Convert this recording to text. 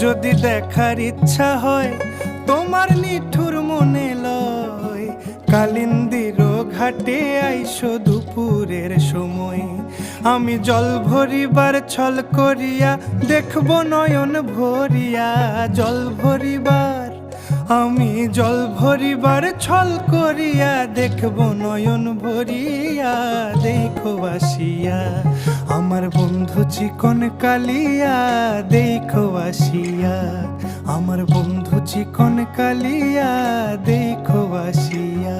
যদি দেখার ইচ্ছা হয় তোমার নিঠুর মনে লয়, কালিন্দির ঘাটে আইসো দুপুরের সময়। আমি জল ভরিবার ছল করিয়া দেখব নয়ন ভরিয়া, জল ভরিবার আমি জল ভরিবার ছল করিয়া দেখব নয়ন ভরিয়া। দেখো আসিয়া আমার বন্ধু চিকন কালিয়া, দেখো আসিয়া আমার বন্ধু চিকন কালিয়া, দেখো আসিয়া।